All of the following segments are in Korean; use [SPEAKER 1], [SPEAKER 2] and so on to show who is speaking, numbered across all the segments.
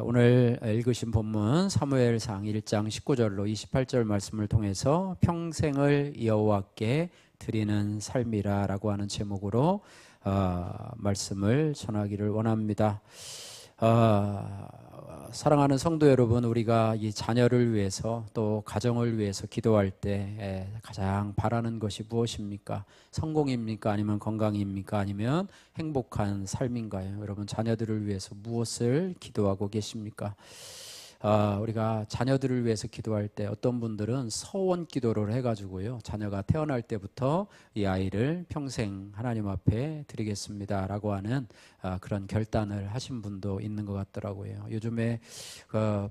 [SPEAKER 1] 오늘 읽으신 본문 사무엘상 1장 19절로 28절 말씀을 통해서 평생을 여호와께 드리는 삶이라라고 하는 제목으로 말씀을 전하기를 원합니다. 사랑하는 성도 여러분, 우리가 이 자녀를 위해서 또 가정을 위해서 기도할 때 가장 바라는 것이 무엇입니까? 성공입니까? 아니면 건강입니까? 아니면 행복한 삶인가요? 여러분, 자녀들을 위해서 무엇을 기도하고 계십니까? 우리가 자녀들을 위해서 기도할 때 어떤 분들은 서원 기도를 해가지고요, 자녀가 태어날 때부터 이 아이를 평생 하나님 앞에 드리겠습니다 라고 하는 그런 결단을 하신 분도 있는 것 같더라고요. 요즘에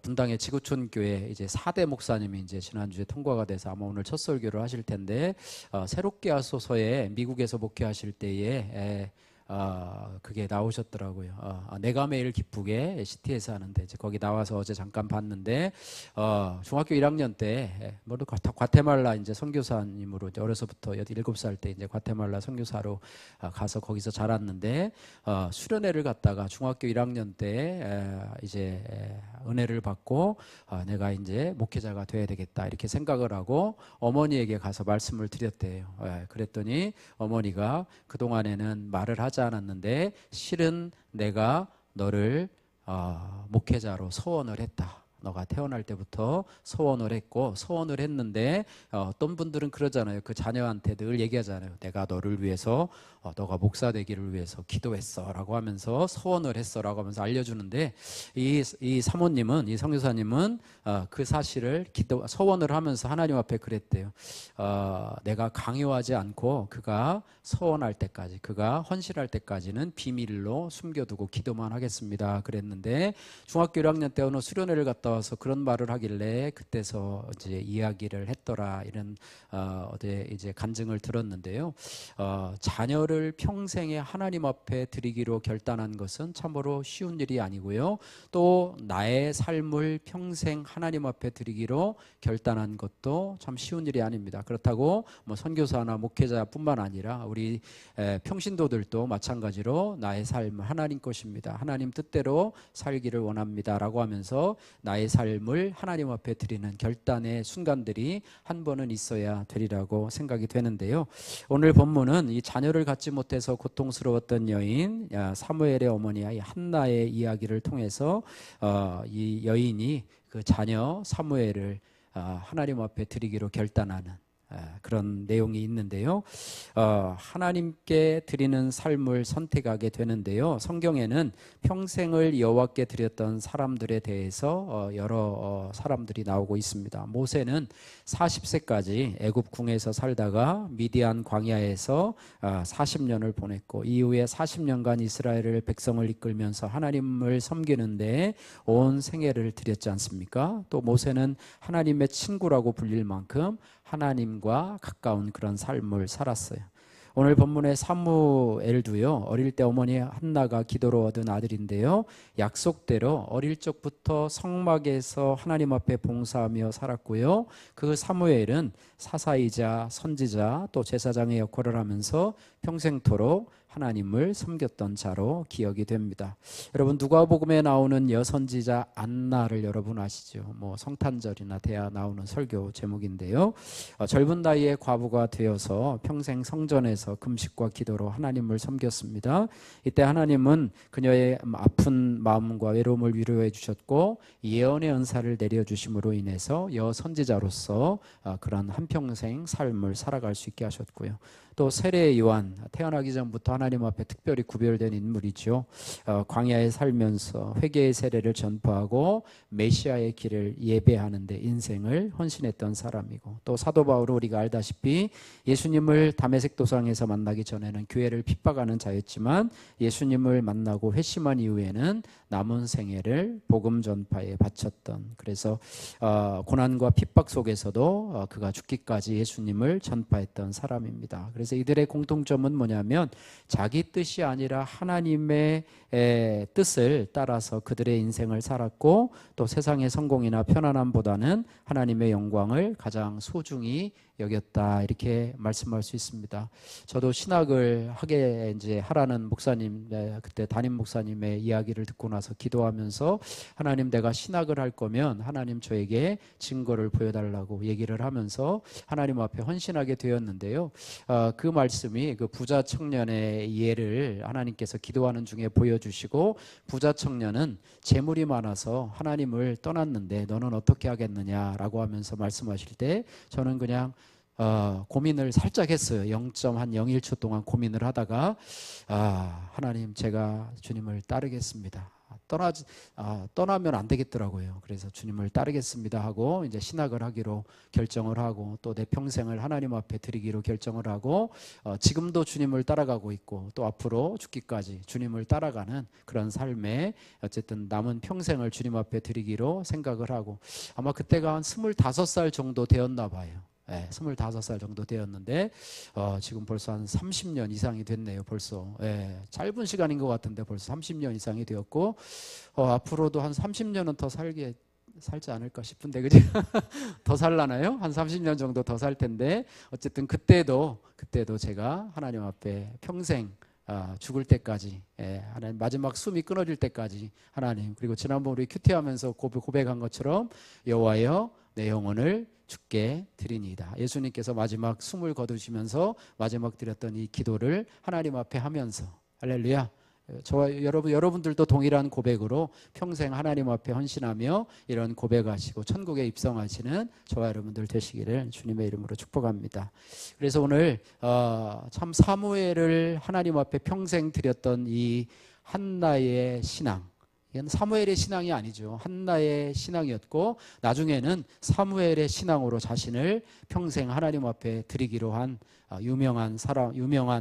[SPEAKER 1] 분당의 지구촌 교회 이제 4대 목사님이 이제 지난주에 통과가 돼서 아마 오늘 첫 설교를 하실 텐데, 새롭게 하소서에 미국에서 목회하실 때에 그게 나오셨더라고요. 내가 매일 기쁘게 시티에서 하는데, 이제 거기 나와서 어제 잠깐 봤는데, 중학교 1학년 때, 과테말라 이제 선교사님으로 이제 어려서부터 7살 때 이제 과테말라 선교사로 가서 거기서 자랐는데, 수련회를 갔다가 중학교 1학년 때 이제 은혜를 받고 내가 이제 목회자가 돼야 되겠다 이렇게 생각을 하고 어머니에게 가서 말씀을 드렸대요. 그랬더니 어머니가 그동안에는 말을 하지 않았는데 실은 내가 너를 목회자로 소원을 했다. 너가 태어날 때부터 소원을 했고, 소원을 했는데 어떤 분들은 그러잖아요. 그 자녀한테 늘 얘기하잖아요. 내가 너를 위해서, 너가 목사 되기를 위해서 기도했어 라고 하면서, 소원을 했어 라고 하면서 알려주는데, 이 사모님은, 이 선교사님은 그 사실을 소원을 하면서 하나님 앞에 그랬대요. 내가 강요하지 않고 그가 소원할 때까지, 그가 헌신할 때까지는 비밀로 숨겨두고 기도만 하겠습니다 그랬는데, 중학교 1학년 때 어느 수련회를 갔다 와서 그런 말을 하길래 그때서 이제 이야기를 했더라, 이런 어제 이제 간증을 들었는데요. 자녀를 평생에 하나님 앞에 드리기로 결단한 것은 참으로 쉬운 일이 아니고요, 또 나의 삶을 평생 하나님 앞에 드리기로 결단한 것도 참 쉬운 일이 아닙니다. 그렇다고 뭐 선교사나 목회자뿐만 아니라 우리 평신도들도 마찬가지로 나의 삶은 하나님 것입니다, 하나님 뜻대로 살기를 원합니다 라고 하면서 나의 삶을 하나님 앞에 드리는 결단의 순간들이 한 번은 있어야 되리라고 생각이 되는데요. 오늘 본문은 이 자녀를 갖지 못해서 고통스러웠던 여인 사무엘의 어머니 한나의 이야기를 통해서 이 여인이 그 자녀 사무엘을 하나님 앞에 드리기로 결단하는 그런 내용이 있는데요. 하나님께 드리는 삶을 선택하게 되는데요. 성경에는 평생을 여호와께 드렸던 사람들에 대해서 여러 사람들이 나오고 있습니다. 모세는 40세까지 애굽 궁에서 살다가 미디안 광야에서 40년을 보냈고, 이후에 40년간 이스라엘을 백성을 이끌면서 하나님을 섬기는데 온 생애를 드렸지 않습니까? 또 모세는 하나님의 친구라고 불릴 만큼 하나님과 가까운 그런 삶을 살았어요. 오늘 본문의 사무엘도요, 어릴 때 어머니 한나가 기도로 얻은 아들인데요, 약속대로 어릴 적부터 성막에서 하나님 앞에 봉사하며 살았고요, 그 사무엘은 사사이자 선지자 또 제사장의 역할을 하면서 평생토록 하나님을 섬겼던 자로 기억이 됩니다. 여러분, 누가복음에 나오는 여선지자 안나를 여러분 아시죠? 뭐 성탄절이나 대야 나오는 설교 제목인데요, 젊은 나이에 과부가 되어서 평생 성전에서 금식과 기도로 하나님을 섬겼습니다. 이때 하나님은 그녀의 아픈 마음과 외로움을 위로해 주셨고, 예언의 은사를 내려주심으로 인해서 여선지자로서 그런 한평생 삶을 살아갈 수 있게 하셨고요. 또 세례 요한, 태어나기 전부터 하나님 앞에 특별히 구별된 인물이죠. 광야에 살면서 회개의 세례를 전파하고 메시아의 길을 예배하는 데 인생을 헌신했던 사람이고, 또 사도 바울은 우리가 알다시피 예수님을 다메섹 도상에서 만나기 전에는 교회를 핍박하는 자였지만, 예수님을 만나고 회심한 이후에는 남은 생애를 복음 전파에 바쳤던, 그래서 고난과 핍박 속에서도 그가 죽기까지 예수님을 전파했던 사람입니다. 그래서 이들의 공통점은 뭐냐면 자기 뜻이 아니라 하나님의 뜻을 따라서 그들의 인생을 살았고, 또 세상의 성공이나 편안함보다는 하나님의 영광을 가장 소중히 여겼다, 이렇게 말씀할 수 있습니다. 저도 신학을 하게 이제 하라는 목사님, 그때 담임 목사님의 이야기를 듣고 나서 기도하면서, 하나님, 내가 신학을 할 거면 하나님 저에게 증거를 보여달라고 얘기를 하면서 하나님 앞에 헌신하게 되었는데요. 그 말씀이 그 부자 청년의 예를 하나님께서 기도하는 중에 보여주시고, 부자 청년은 재물이 많아서 하나님을 떠났는데 너는 어떻게 하겠느냐라고 하면서 말씀하실 때, 저는 그냥 고민을 살짝 했어요. 0.01초 동안 고민을 하다가, 하나님, 제가 주님을 따르겠습니다. 떠나면 안 되겠더라고요. 그래서 주님을 따르겠습니다 하고 이제 신학을 하기로 결정을 하고, 또 내 평생을 하나님 앞에 드리기로 결정을 하고, 지금도 주님을 따라가고 있고, 또 앞으로 죽기까지 주님을 따라가는 그런 삶에 어쨌든 남은 평생을 주님 앞에 드리기로 생각을 하고, 아마 그때가 한 25살 정도 되었나 봐요. 25살 정도 되었는데 지금 벌써 한 30년 이상이 됐네요. 벌써 짧은 시간인 것 같은데 벌써 30년 이상이 되었고, 앞으로도 한 30년은 더 살지 않을까 싶은데, 그지? 더 살라나요? 한 30년 정도 더 살 텐데, 어쨌든 그때도 제가 하나님 앞에 평생 죽을 때까지, 하나님, 마지막 숨이 끊어질 때까지 하나님, 그리고 지난번 우리 큐티하면서 고백한 것처럼 여호와여, 내 영혼을 주께 드리니이다. 예수님께서 마지막 숨을 거두시면서 마지막 드렸던 이 기도를 하나님 앞에 하면서, 할렐루야, 저와 여러분들도 동일한 고백으로 평생 하나님 앞에 헌신하며 이런 고백하시고 천국에 입성하시는 저와 여러분들 되시기를 주님의 이름으로 축복합니다. 그래서 오늘 참 사무엘을 하나님 앞에 평생 드렸던 이 한나의 신앙, 이건 사무엘의 신앙이 아니죠. 한나의 신앙이었고, 나중에는 사무엘의 신앙으로 자신을 평생 하나님 앞에 드리기로 한 유명한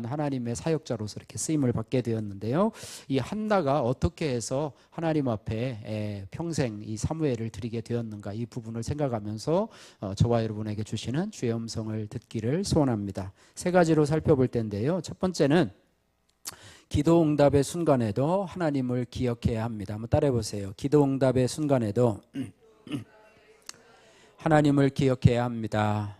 [SPEAKER 1] 하나님의 사역자로서 이렇게 쓰임을 받게 되었는데요. 이 한나가 어떻게 해서 하나님 앞에 평생 이 사무엘을 드리게 되었는가, 이 부분을 생각하면서 저와 여러분에게 주시는 주의 음성을 듣기를 소원합니다. 세 가지로 살펴볼 텐데요. 첫 번째는 기도 응답의 순간에도 하나님을 기억해야 합니다. 한번 따라해 보세요. 기도 응답의 순간에도 하나님을 기억해야 합니다.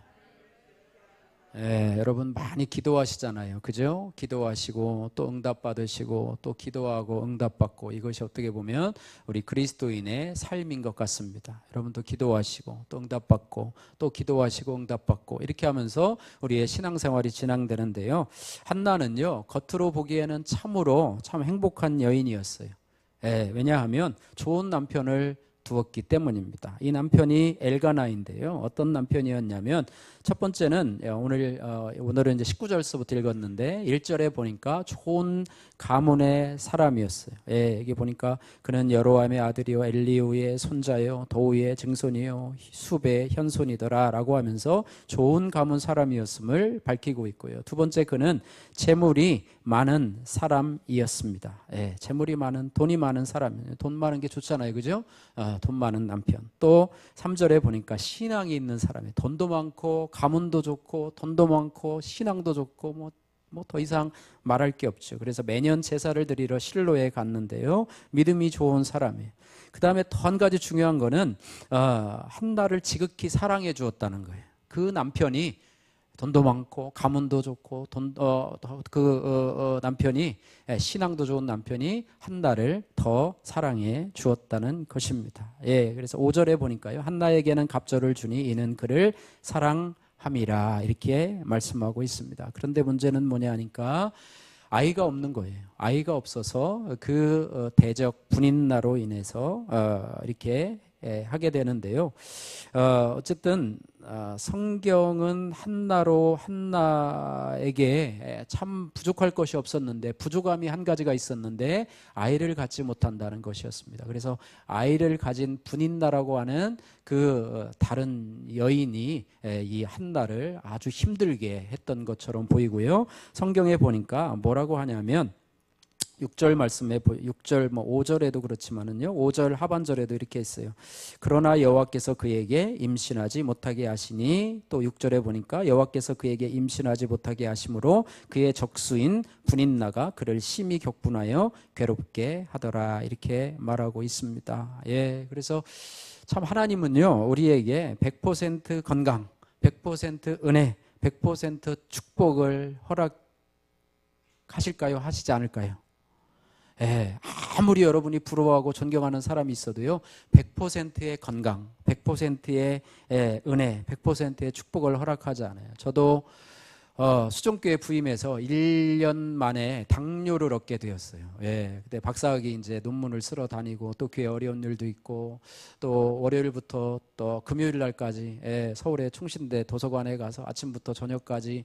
[SPEAKER 1] 여러분 많이 기도하시잖아요. 그죠? 기도하시고 또 응답 받으시고 또 기도하고 응답 받고, 이것이 어떻게 보면 우리 그리스도인의 삶인 것 같습니다. 여러분도 기도하시고 또 응답 받고 또 기도하시고 응답 받고, 이렇게 하면서 우리의 신앙생활이 진행되는데요. 한나는요, 겉으로 보기에는 참으로 참 행복한 여인이었어요. 왜냐하면 좋은 남편을 두었기 때문입니다. 이 남편이 엘가나인데요. 어떤 남편이었냐면, 첫 번째는 오늘은 이제 19절서부터 읽었는데 1절에 보니까 좋은 가문의 사람이었어요. 여기 보니까 그는 여로함의 아들이요 엘리우의 손자요 도우의 증손이요 숲의 현손이더라 라고 하면서 좋은 가문 사람이었음을 밝히고 있고요. 두 번째, 그는 재물이 많은 사람이었습니다. 재물이 많은, 돈이 많은 사람이에요. 돈 많은 게 좋잖아요. 그죠? 돈 많은 남편. 또 3절에 보니까 신앙이 있는 사람이에요. 돈도 많고 가문도 좋고 돈도 많고 신앙도 좋고 뭐 더 이상 말할 게 없죠. 그래서 매년 제사를 드리러 실로에 갔는데요. 믿음이 좋은 사람이에요. 그 다음에 또 한 가지 중요한 거는 한나를 지극히 사랑해 주었다는 거예요. 그 남편이 돈도 많고 가문도 좋고 남편이, 신앙도 좋은 남편이 한나를 더 사랑해 주었다는 것입니다. 그래서 5절에 보니까요, 한나에게는 갑절을 주니 이는 그를 사랑함이라, 이렇게 말씀하고 있습니다. 그런데 문제는 뭐냐 하니까 아이가 없는 거예요. 아이가 없어서 그 대적 분인나로 인해서 이렇게 하게 되는데요. 어쨌든 성경은 한나에게 참 부족할 것이 없었는데, 부족함이 한 가지가 있었는데 아이를 갖지 못한다는 것이었습니다. 그래서 아이를 가진 분인나라고 하는 그 다른 여인이 이 한나를 아주 힘들게 했던 것처럼 보이고요. 성경에 보니까 뭐라고 하냐면 6절 말씀에 6절 5절에도 그렇지만은요. 5절 하반절에도 이렇게 했어요. 그러나 여호와께서 그에게 임신하지 못하게 하시니 또 6절에 보니까 여호와께서 그에게 임신하지 못하게 하심으로 그의 적수인 분인나가 그를 심히 격분하여 괴롭게 하더라. 이렇게 말하고 있습니다. 예. 그래서 참 하나님은요. 우리에게 100% 건강, 100% 은혜, 100% 축복을 허락하실까요? 하시지 않을까요? 예, 아무리 여러분이 부러워하고 존경하는 사람이 있어도요, 100%의 건강, 100%의 은혜, 100%의 축복을 허락하지 않아요. 저도 수종교에 부임해서 1년 만에 당뇨를 얻게 되었어요. 예, 그때 박사학위 이제 논문을 쓰러 다니고 또 교회 어려운 일도 있고 또 월요일부터 또 금요일 날까지 서울의 충신대 도서관에 가서 아침부터 저녁까지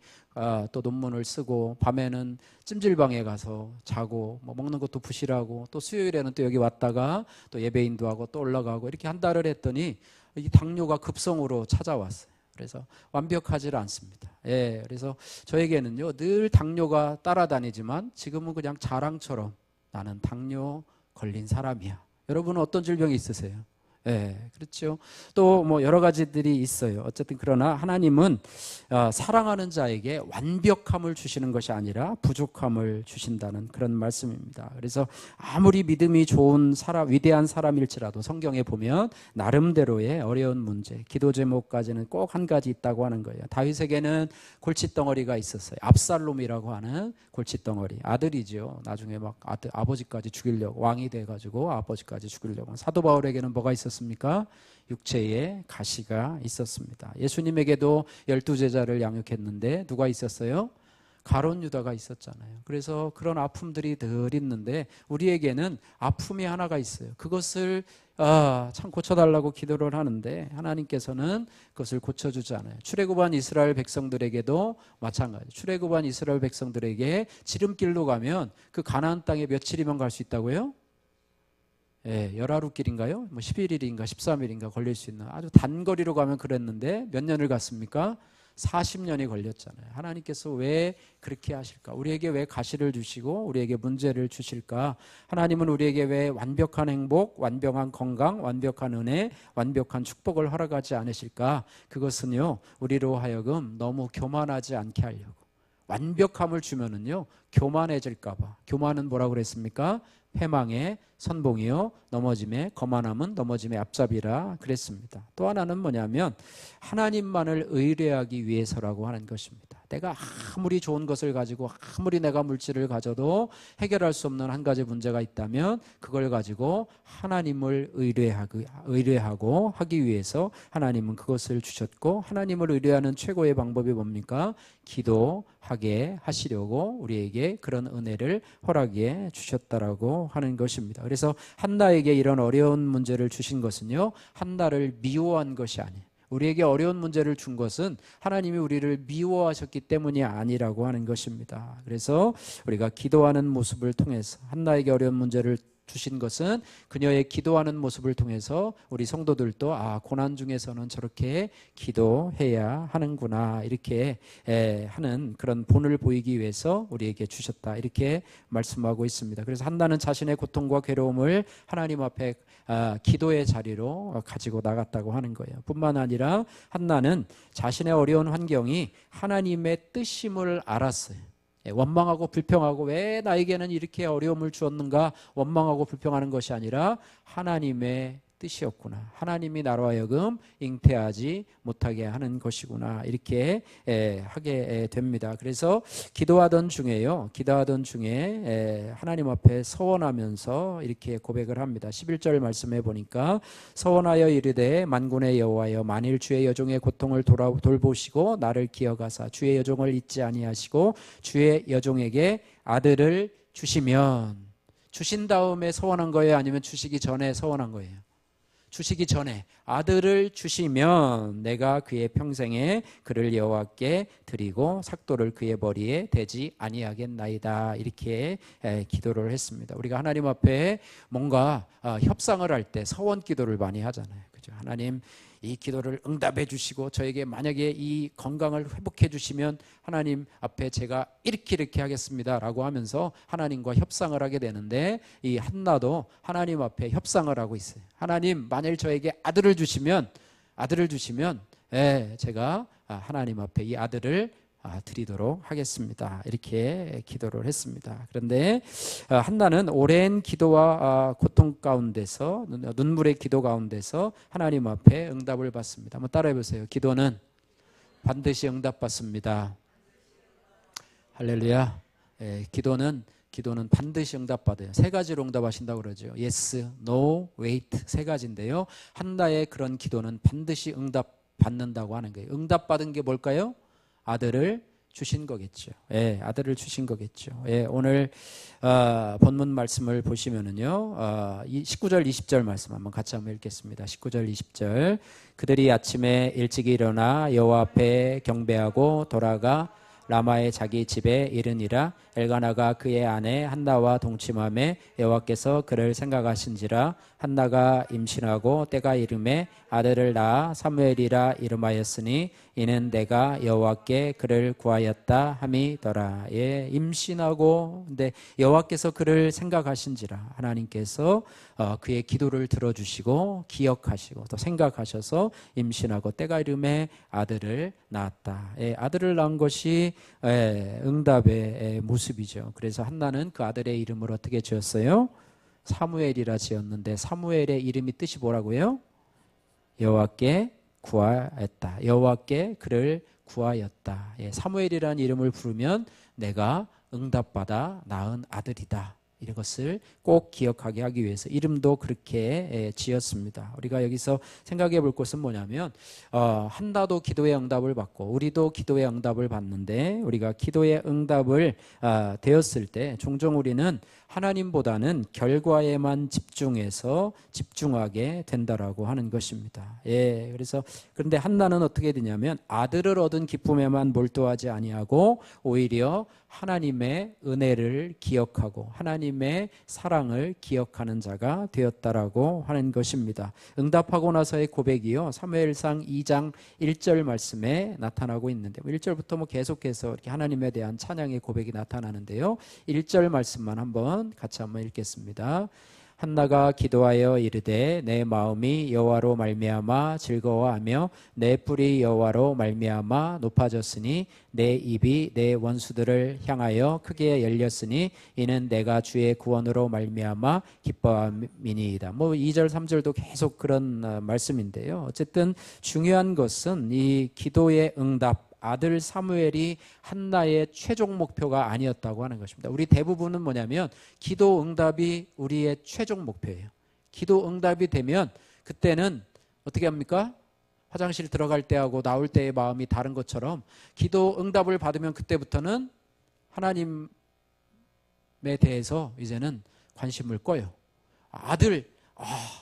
[SPEAKER 1] 또 논문을 쓰고 밤에는 찜질방에 가서 자고 뭐 먹는 것도 부실하고 또 수요일에는 또 여기 왔다가 또 예배인도 하고 또 올라가고 이렇게 한 달을 했더니 이 당뇨가 급성으로 찾아왔어요. 그래서 완벽하지 않습니다. 예, 그래서 저에게는요 늘 당뇨가 따라다니지만 지금은 그냥 자랑처럼 나는 당뇨 걸린 사람이야. 여러분은 어떤 질병이 있으세요? 예, 그렇죠. 또 뭐 여러 가지들이 있어요. 어쨌든 그러나 하나님은 사랑하는 자에게 완벽함을 주시는 것이 아니라 부족함을 주신다는 그런 말씀입니다. 그래서 아무리 믿음이 좋은 사람, 위대한 사람일지라도 성경에 보면 나름대로의 어려운 문제, 기도 제목까지는 꼭 한 가지 있다고 하는 거예요. 다윗에게는 골칫덩어리가 있었어요. 압살롬이라고 하는 골칫덩어리. 아들이죠. 나중에 막 아버지까지 죽이려고 왕이 돼가지고 아버지까지 죽이려고. 사도 바울에게는 뭐가 있었습니까? 육체에 가시가 있었습니다. 예수님에게도 12제자를 양육했는데 누가 있었어요? 가룟 유다가 있었잖아요. 그래서 그런 아픔들이 늘 있는데 우리에게는 아픔이 하나가 있어요. 그것을 참 고쳐달라고 기도를 하는데 하나님께서는 그것을 고쳐주지 않아요. 출애굽한 이스라엘 백성들에게도 마찬가지. 출애굽한 이스라엘 백성들에게 지름길로 가면 그 가나안 땅에 며칠이면 갈 수 있다고요? 예, 열하루길인가요? 뭐 11일인가 13일인가 걸릴 수 있는 아주 단거리로 가면 그랬는데 몇 년을 갔습니까? 40년이 걸렸잖아요. 하나님께서 왜 그렇게 하실까? 우리에게 왜 가시를 주시고 우리에게 문제를 주실까? 하나님은 우리에게 왜 완벽한 행복, 완벽한 건강, 완벽한 은혜, 완벽한 축복을 허락하지 않으실까? 그것은요, 우리로 하여금 너무 교만하지 않게 하려고. 완벽함을 주면은요, 교만해질까봐. 교만은 뭐라고 그랬습니까? 패망의 선봉이요 넘어짐의 거만함은 넘어짐의 앞잡이라 그랬습니다. 또 하나는 뭐냐면 하나님만을 의뢰하기 위해서라고 하는 것입니다. 내가 아무리 좋은 것을 가지고 아무리 내가 물질을 가져도 해결할 수 없는 한 가지 문제가 있다면 그걸 가지고 하나님을 의뢰하고 하기 위해서 하나님은 그것을 주셨고, 하나님을 의뢰하는 최고의 방법이 뭡니까? 기도하게 하시려고 우리에게 그런 은혜를 허락해 주셨다라고 하는 것입니다. 그래서 한나에게 이런 어려운 문제를 주신 것은요, 한나를 미워한 것이 아니에요. 우리에게 어려운 문제를 준 것은 하나님이 우리를 미워하셨기 때문이 아니라고 하는 것입니다. 그래서 우리가 기도하는 모습을 통해서 한나에게 어려운 문제를 주신 것은 그녀의 기도하는 모습을 통해서 우리 성도들도 고난 중에서는 저렇게 기도해야 하는구나 이렇게 하는 그런 본을 보이기 위해서 우리에게 주셨다 이렇게 말씀하고 있습니다. 그래서 한나는 자신의 고통과 괴로움을 하나님 앞에 기도의 자리로 가지고 나갔다고 하는 거예요. 뿐만 아니라 한나는 자신의 어려운 환경이 하나님의 뜻임을 알았어요. 원망하고 불평하고 왜 나에게는 이렇게 어려움을 주었는가 원망하고 불평하는 것이 아니라 하나님의 뜻이었구나. 하나님이 나로 하여금 잉태하지 못하게 하는 것이구나. 이렇게 하게 됩니다. 그래서 기도하던 중에 하나님 앞에 서원하면서 이렇게 고백을 합니다. 11절 말씀해 보니까 서원하여 이르되 만군의 여호와여 만일 주의 여종의 고통을 돌보시고 나를 기억하사 주의 여종을 잊지 아니하시고 주의 여종에게 아들을 주시면, 주신 다음에 서원한 거예요? 아니면 주시기 전에 서원한 거예요? 주시기 전에 아들을 주시면 내가 그의 평생에 그를 여호와께 드리고 삭도를 그의 머리에 대지 아니하겠나이다. 이렇게 기도를 했습니다. 우리가 하나님 앞에 뭔가 협상을 할 때 서원 기도를 많이 하잖아요. 그죠? 하나님 이 기도를 응답해 주시고 저에게 만약에 이 건강을 회복해 주시면 하나님 앞에 제가 이렇게 하겠습니다 라고 하면서 하나님과 협상을 하게 되는데, 이 한나도 하나님 앞에 협상을 하고 있어요. 하나님 만일 저에게 아들을 주시면 제가 하나님 앞에 이 아들을 드리도록 하겠습니다, 이렇게 기도를 했습니다. 그런데 한나는 오랜 기도와 고통 가운데서, 눈물의 기도 가운데서 하나님 앞에 응답을 받습니다. 한번 따라해 보세요. 기도는 반드시 응답받습니다. 할렐루야. 기도는 반드시 응답받아요. 세 가지로 응답하신다고 그러죠. Yes, No, Wait, 세 가지인데요, 한나의 그런 기도는 반드시 응답받는다고 하는 거예요. 응답받은 게 뭘까요? 아들을 주신 거겠죠. 아들을 주신 거겠죠. 오늘 본문 말씀을 보시면은요, 19절 20절 말씀 한번 같이 한번 읽겠습니다. 19절 20절. 그들이 아침에 일찍 일어나 여호와 앞에 경배하고 돌아가 라마의 자기 집에 이르니라. 엘가나가 그의 아내 한나와 동침함에 여호와께서 그를 생각하신지라. 한나가 임신하고 때가 이름에 아들을 낳아 사무엘이라 이름하였으니 이는 내가 여호와께 그를 구하였다 함이더라. 임신하고, 근데 여호와께서 그를 생각하신지라. 하나님께서 그의 기도를 들어주시고 기억하시고 또 생각하셔서 임신하고 때가 이름에 아들을 낳았다. 아들을 낳은 것이 응답의 모습이죠. 그래서 한나는 그 아들의 이름을 어떻게 지었어요? 사무엘이라 지었는데, 사무엘의 이름이 뜻이 뭐라고요? 여호와께 구하였다. 여호와께 그를 구하였다. 사무엘이라는 이름을 부르면 내가 응답받아 낳은 아들이다. 이것을 꼭 기억하게 하기 위해서 이름도 그렇게 지었습니다. 우리가 여기서 생각해 볼 것은 뭐냐면, 한나도 기도의 응답을 받고 우리도 기도의 응답을 받는데, 우리가 기도의 응답을 되었을 때 종종 우리는 하나님보다는 결과에만 집중하게 된다라고 하는 것입니다. 그래서 그런데 한나는 어떻게 되냐면, 아들을 얻은 기쁨에만 몰두하지 아니하고 오히려 하나님의 은혜를 기억하고 하나님의 사랑을 기억하는 자가 되었다라고 하는 것입니다. 응답하고 나서의 고백이요, 사무엘상 2장 1절 말씀에 나타나고 있는데, 1절부터 계속해서 이렇게 하나님에 대한 찬양의 고백이 나타나는데요, 1절 말씀만 같이 한번 읽겠습니다. 한나가 기도하여 이르되 내 마음이 여호와로 말미암아 즐거워하며 내 뿔이 여호와로 말미암아 높아졌으니 내 입이 내 원수들을 향하여 크게 열렸으니 이는 내가 주의 구원으로 말미암아 기뻐함이니이다. 2절 3절도 계속 그런 말씀인데요, 어쨌든 중요한 것은 이 기도의 응답, 아들 사무엘이 한나의 최종 목표가 아니었다고 하는 것입니다. 우리 대부분은 뭐냐면 기도 응답이 우리의 최종 목표예요. 기도 응답이 되면 그때는 어떻게 합니까? 화장실 들어갈 때하고 나올 때의 마음이 다른 것처럼, 기도 응답을 받으면 그때부터는 하나님에 대해서 이제는 관심을 꺼요. 아들,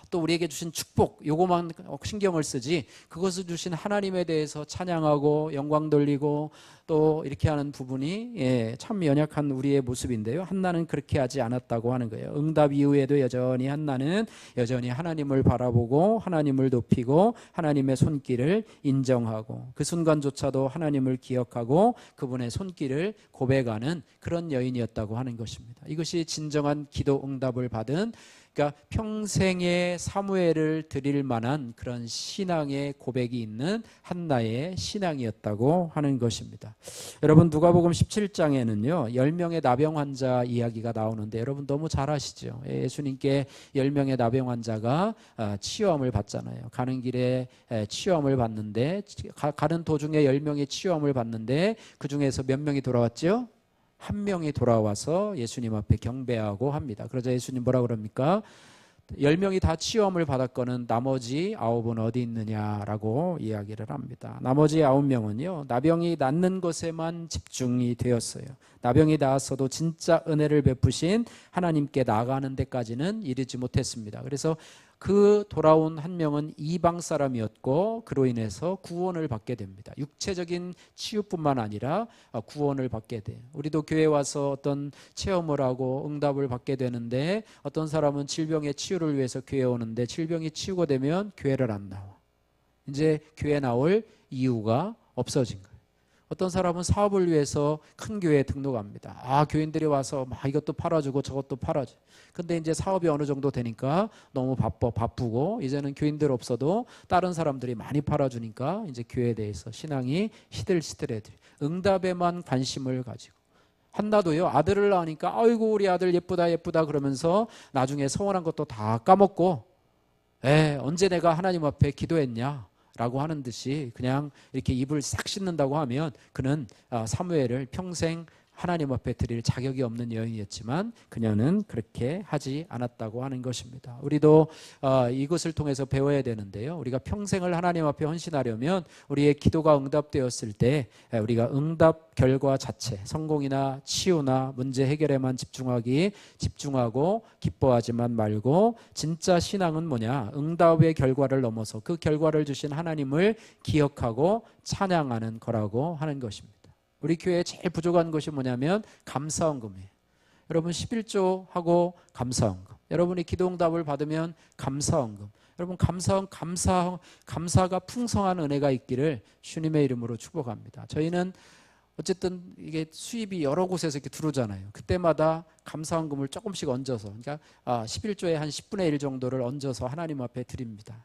[SPEAKER 1] 또 우리에게 주신 축복, 요거만 신경을 쓰지 그것을 주신 하나님에 대해서 찬양하고 영광 돌리고 또 이렇게 하는 부분이 참 연약한 우리의 모습인데요, 한나는 그렇게 하지 않았다고 하는 거예요. 응답 이후에도 여전히 한나는 여전히 하나님을 바라보고 하나님을 높이고 하나님의 손길을 인정하고 그 순간조차도 하나님을 기억하고 그분의 손길을 고백하는 그런 여인이었다고 하는 것입니다. 이것이 진정한 기도 응답을 받은, 그러니까 평생의 사무엘을 드릴 만한 그런 신앙의 고백이 있는 한나의 신앙이었다고 하는 것입니다. 여러분, 누가복음 17장에는요 10명의 나병 환자 이야기가 나오는데, 여러분 너무 잘 아시죠? 예수님께 10명의 나병 환자가 치유함을 받잖아요. 가는 길에 치유함을 받는데, 가는 도중에 10명이 치유함을 받는데 그 중에서 몇 명이 돌아왔죠? 한 명이 돌아와서 예수님 앞에 경배하고 합니다. 그러자 예수님 뭐라 그럽니까? 10명이 다 치유함을 받았거는 나머지 9은 어디 있느냐라고 이야기를 합니다. 나머지 9명은요 나병이 낫는 것에만 집중이 되었어요. 나병이 나았어도 진짜 은혜를 베푸신 하나님께 나아가는 데까지는 이르지 못했습니다. 그래서 그 돌아온 한 명은 이방 사람이었고 그로 인해서 구원을 받게 됩니다. 육체적인 치유뿐만 아니라 구원을 받게 돼요. 우리도 교회 와서 어떤 체험을 하고 응답을 받게 되는데 어떤 사람은 질병의 치유를 위해서 교회에 오는데 질병이 치유가 되면 교회를 안 나와. 이제 교회 나올 이유가 없어진 거예요. 어떤 사람은 사업을 위해서 큰 교회에 등록합니다. 교인들이 와서 막 이것도 팔아주고 저것도 팔아줘. 근데 이제 사업이 어느 정도 되니까 너무 바쁘고 이제는 교인들 없어도 다른 사람들이 많이 팔아주니까 이제 교회에 대해서 신앙이 시들시들해져. 응답에만 관심을 가지고. 한나도요, 아들을 낳으니까 아이고 우리 아들 예쁘다 예쁘다 그러면서 나중에 서원한 것도 다 까먹고 언제 내가 하나님 앞에 기도했냐 라고 하는 듯이 그냥 이렇게 입을 싹 씻는다고 하면 그는 사무엘을 평생 하나님 앞에 드릴 자격이 없는 여인이었지만 그녀는 그렇게 하지 않았다고 하는 것입니다. 우리도 이것을 통해서 배워야 되는데요. 우리가 평생을 하나님 앞에 헌신하려면 우리의 기도가 응답되었을 때 우리가 응답 결과 자체, 성공이나 치유나 문제 해결에만 집중하고 기뻐하지만 말고 진짜 신앙은 뭐냐? 응답의 결과를 넘어서 그 결과를 주신 하나님을 기억하고 찬양하는 거라고 하는 것입니다. 우리 교회에 제일 부족한 것이 뭐냐면 감사헌금이에요. 여러분 11조하고 감사헌금. 여러분이 기도응답을 받으면 감사헌금. 여러분 감사가 풍성한 은혜가 있기를 주님의 이름으로 축복합니다. 저희는 어쨌든 이게 수입이 여러 곳에서 이렇게 들어오잖아요. 그때마다 감사헌금을 조금씩 얹어서, 그러니까 11조에 한 10분의 1 정도를 얹어서 하나님 앞에 드립니다.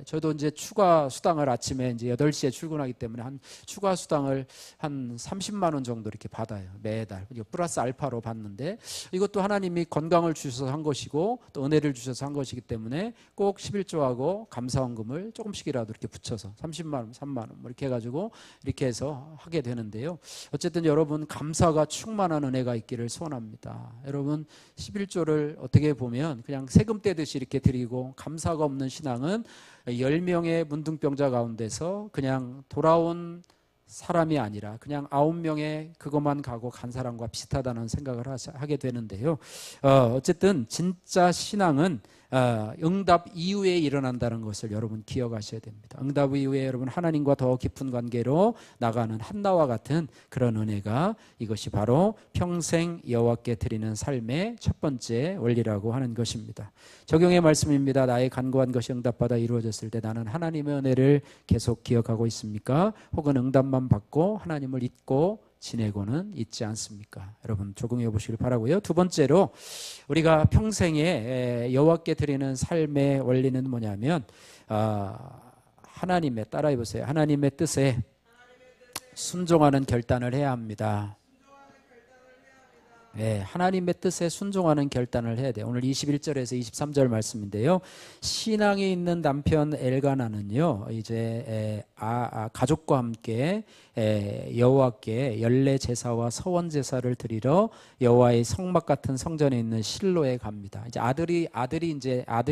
[SPEAKER 1] 저도 이제 추가 수당을 아침에 이제 8시에 출근하기 때문에 한 추가 수당을 한 30만 원 정도 이렇게 받아요. 매달. 플러스 알파로 받는데 이것도 하나님이 건강을 주셔서 한 것이고 또 은혜를 주셔서 한 것이기 때문에 꼭 11조하고 감사헌금을 조금씩이라도 이렇게 붙여서 30만 원, 3만 원 뭐 이렇게 해가지고 이렇게 해서 하게 되는데요. 어쨌든 여러분 감사가 충만한 은혜가 있기를 소원합니다. 여러분 11조를 어떻게 보면 그냥 세금 떼듯이 이렇게 드리고 감사가 없는 신앙은 10명의 문둥병자 가운데서 그냥 돌아온 사람이 아니라 그냥 9명의 그것만 가고 간 사람과 비슷하다는 생각을 하게 되는데요. 어쨌든 진짜 신앙은 응답 이후에 일어난다는 것을 여러분 기억하셔야 됩니다. 응답 이후에 여러분 하나님과 더 깊은 관계로 나가는 한나와 같은 그런 은혜가 이것이 바로 평생 여호와께 드리는 삶의 첫 번째 원리라고 하는 것입니다. 적용의 말씀입니다. 나의 간구한 것이 응답받아 이루어졌을 때 나는 하나님의 은혜를 계속 기억하고 있습니까? 혹은 응답만 받고 하나님을 잊고 지내고는 있지 않습니까? 여러분 적용해 보시길 바라고요. 두 번째로 우리가 평생에 여호와께 드리는 삶의 원리는 뭐냐면 하나님의, 따라해 보세요. 하나님의 뜻에 순종하는 결단을 해야 합니다. 하나님의 뜻에 순종하는 결단을 해야 돼요. 오늘 21절에서 23절 말씀인데요. 신앙이 있는 남편 엘가나는요, 이제 가족과 함께 여호와께 연례 제사와 서원 제사를 드리러 여호와의 성막 같은 성전에 있는 실로에 갑니다. 이제 아들이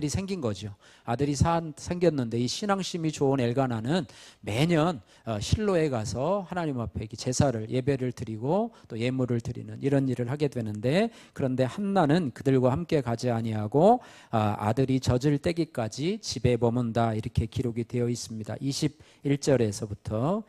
[SPEAKER 1] 생긴 거죠. 아들이 생겼는데 이 신앙심이 좋은 엘가나는 매년 실로에 가서 하나님 앞에 제사를 예배를 드리고 또 예물을 드리는 이런 일을 하게 되는데, 그런데 한나는 그들과 함께 가지 아니하고 아들이 젖을 떼기까지 집에 머문다, 이렇게 기록이 되어 있습니다. 21절에서부터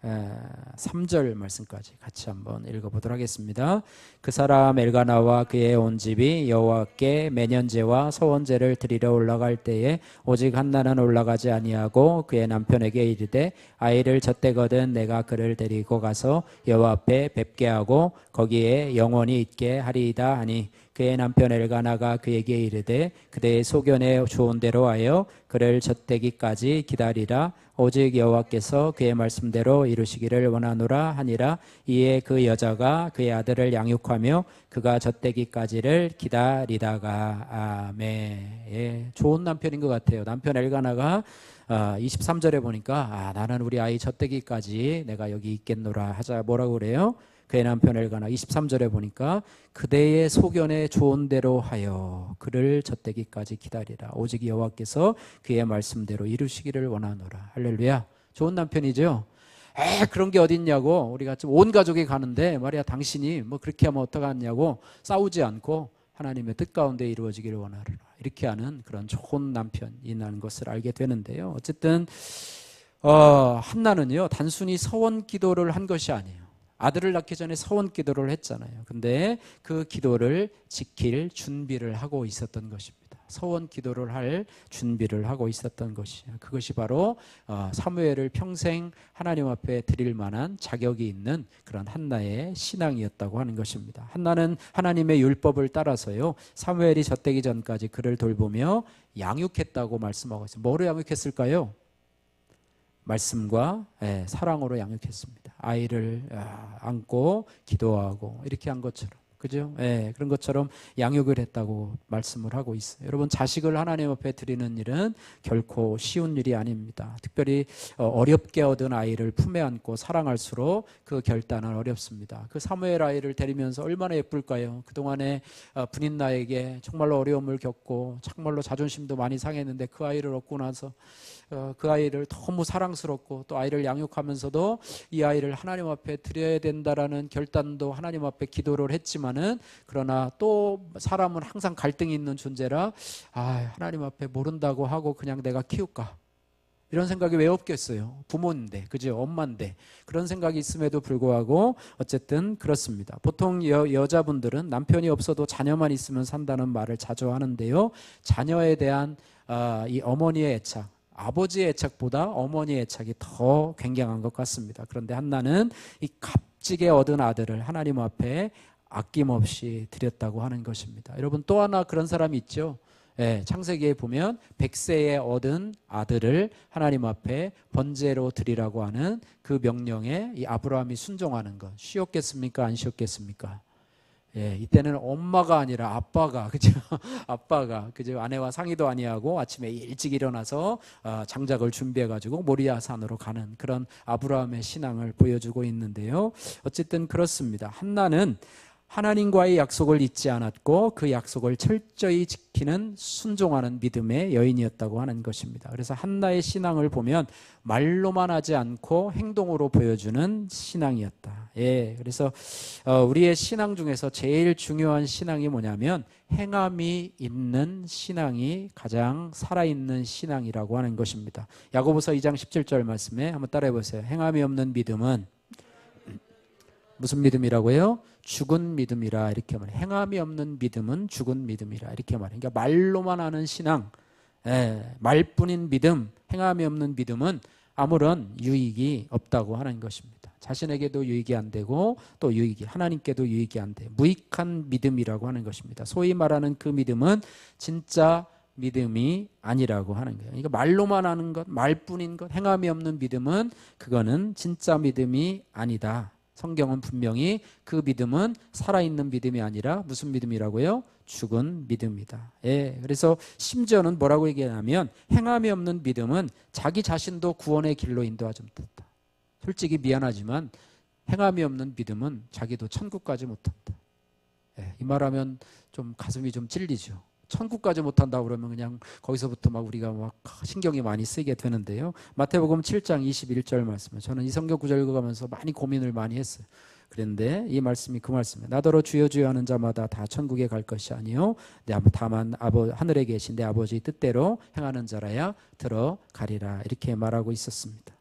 [SPEAKER 1] 23절 말씀까지 같이 한번 읽어보도록 하겠습니다. 그 사람 엘가나와 그의 온 집이 여호와께 매년제와 서원제를 드리러 올라갈 때에 오직 한나는 올라가지 아니하고 그의 남편에게 이르되 아이를 젖대거든 내가 그를 데리고 가서 여호와 앞에 뵙게 하고 거기에 영원히 있게 하리이다 하니, 그의 남편 엘가나가 그에게 이르되 그대의 소견에 좋은 대로 하여 그를 젖대기까지 기다리라. 오직 여호와께서 그의 말씀대로 이루시기를 원하노라 하니라. 이에 그 여자가 그의 아들을 양육하며 그가 젖대기까지를 기다리다가 아멘. 좋은 남편인 것 같아요. 남편 엘가나가 23절에 보니까 나는 우리 아이 젖대기까지 내가 여기 있겠노라 하자. 뭐라고 그래요? 그의 남편 엘가나 23절에 보니까 그대의 소견에 좋은 대로 하여 그를 젖대기까지 기다리라. 오직 여호와께서 그의 말씀대로 이루시기를 원하노라. 할렐루야. 좋은 남편이죠. 그런 게 어딨냐고, 우리가 온 가족이 가는데 말이야 당신이 뭐 그렇게 하면 어떡하냐고 싸우지 않고 하나님의 뜻 가운데 이루어지기를 원하노라. 이렇게 하는 그런 좋은 남편이라는 것을 알게 되는데요. 어쨌든 한나는요 단순히 서원 기도를 한 것이 아니에요. 아들을 낳기 전에 서원 기도를 했잖아요. 근데 그 기도를 지킬 준비를 하고 있었던 것입니다. 서원 기도를 할 준비를 하고 있었던 것이죠. 그것이 바로 사무엘을 평생 하나님 앞에 드릴 만한 자격이 있는 그런 한나의 신앙이었다고 하는 것입니다. 한나는 하나님의 율법을 따라서요 사무엘이 젖되기 전까지 그를 돌보며 양육했다고 말씀하고 있어요. 뭐로 양육했을까요? 말씀과 사랑으로 양육했습니다. 아이를 안고 기도하고 이렇게 한 것처럼, 그죠? 그런 것처럼 양육을 했다고 말씀을 하고 있어요. 여러분, 자식을 하나님 앞에 드리는 일은 결코 쉬운 일이 아닙니다. 특별히 어렵게 얻은 아이를 품에 안고 사랑할수록 그 결단은 어렵습니다. 그 사무엘 아이를 데리면서 얼마나 예쁠까요? 그동안에 분인나에게 정말로 어려움을 겪고 정말로 자존심도 많이 상했는데 그 아이를 얻고 나서 그 아이를 너무 사랑스럽고 또 아이를 양육하면서도 이 아이를 하나님 앞에 드려야 된다라는 결단도 하나님 앞에 기도를 했지만은, 그러나 또 사람은 항상 갈등이 있는 존재라 하나님 앞에 모른다고 하고 그냥 내가 키울까, 이런 생각이 왜 없겠어요? 부모인데, 그죠? 엄마인데. 그런 생각이 있음에도 불구하고 어쨌든 그렇습니다. 보통 여자분들은 남편이 없어도 자녀만 있으면 산다는 말을 자주 하는데요, 자녀에 대한 이 어머니의 애착, 아버지의 애착보다 어머니의 애착이 더 굉장한 것 같습니다. 그런데 한나는 이 값지게 얻은 아들을 하나님 앞에 아낌없이 드렸다고 하는 것입니다. 여러분, 또 하나 그런 사람이 있죠. 창세기에 보면 100세에 얻은 아들을 하나님 앞에 번제로 드리라고 하는 그 명령에 이 아브라함이 순종하는 것, 쉬웠겠습니까? 안 쉬웠겠습니까? 이때는 엄마가 아니라 아빠가, 그죠? 아빠가, 그죠? 아내와 상의도 아니하고 아침에 일찍 일어나서 장작을 준비해가지고 모리아 산으로 가는 그런 아브라함의 신앙을 보여주고 있는데요. 어쨌든 그렇습니다. 한나는 하나님과의 약속을 잊지 않았고 그 약속을 철저히 지키는 순종하는 믿음의 여인이었다고 하는 것입니다. 그래서 한나의 신앙을 보면 말로만 하지 않고 행동으로 보여주는 신앙이었다. 그래서 우리의 신앙 중에서 제일 중요한 신앙이 뭐냐면 행함이 있는 신앙이 가장 살아있는 신앙이라고 하는 것입니다. 야고보서 2장 17절 말씀에 한번 따라해 보세요. 행함이 없는 믿음은 무슨 믿음이라고요? 죽은 믿음이라, 이렇게 말해요. 행함이 없는 믿음은 죽은 믿음이라, 이렇게 말해요. 그러니까 말로만 하는 신앙, 말뿐인 믿음, 행함이 없는 믿음은 아무런 유익이 없다고 하는 것입니다. 자신에게도 유익이 안 되고 또 하나님께도 유익이 안 돼. 무익한 믿음이라고 하는 것입니다. 소위 말하는 그 믿음은 진짜 믿음이 아니라고 하는 거예요. 그러니까 말로만 하는 것, 말뿐인 것, 행함이 없는 믿음은 그거는 진짜 믿음이 아니다. 성경은 분명히 그 믿음은 살아있는 믿음이 아니라 무슨 믿음이라고요? 죽은 믿음이다. 그래서 심지어는 뭐라고 얘기하냐면 행함이 없는 믿음은 자기 자신도 구원의 길로 인도하지 못한다. 솔직히 미안하지만 행함이 없는 믿음은 자기도 천국까지 못한다. 이 말하면 좀 가슴이 좀 찔리죠. 천국까지 못한다 그러면 그냥 거기서부터 막 우리가 막 신경이 많이 쓰이게 되는데요. 마태복음 7장 21절 말씀에 저는 이 성경 구절 읽어가면서 많이 고민을 많이 했어요. 그런데 이 말씀이 그 말씀이에요. 나더러 주여 주여 하는 자마다 다 천국에 갈 것이 아니요 다만 하늘에 계신 내 아버지 뜻대로 행하는 자라야 들어가리라, 이렇게 말하고 있었습니다.